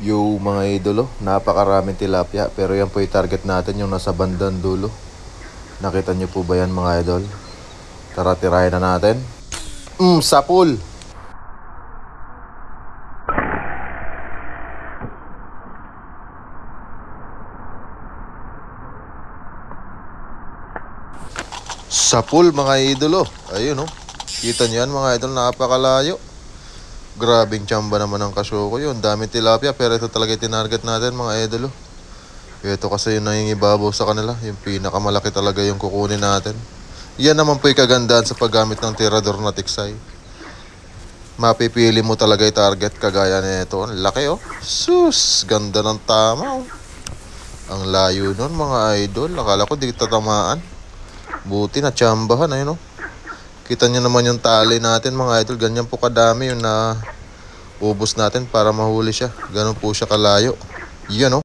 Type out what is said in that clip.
Yung mga idolo, napakaraming tilapia. Pero yan po yung target natin, yung nasa bandang dulo. Nakita nyo po ba yan mga idol? Tara, tirahin na natin. Sapul! Sapul mga idolo. Ayun oh. Kita nyo yan mga idol, napakalayo. Grabing tsamba naman ang kasuko yun. Daming tilapia pero ito talaga tinarget natin mga idolo. Ito kasi yung nangingibabaw sa kanila. Yung pinakamalaki talaga yung kukunin natin. Yan naman po yung kagandahan sa paggamit ng tirador na tiksay. Mapipili mo talaga yung target kagaya nito. Ang laki oh. Sus! Ganda ng tama oh. Ang layo nun mga idol. Akala ko di tatamaan. Buti na tsambahan ayun oh. Kita nyo naman yung tali natin mga idol. Ganyan po kadami yung na ubos natin para mahuli siya. Ganun po siya kalayo. Yan oh.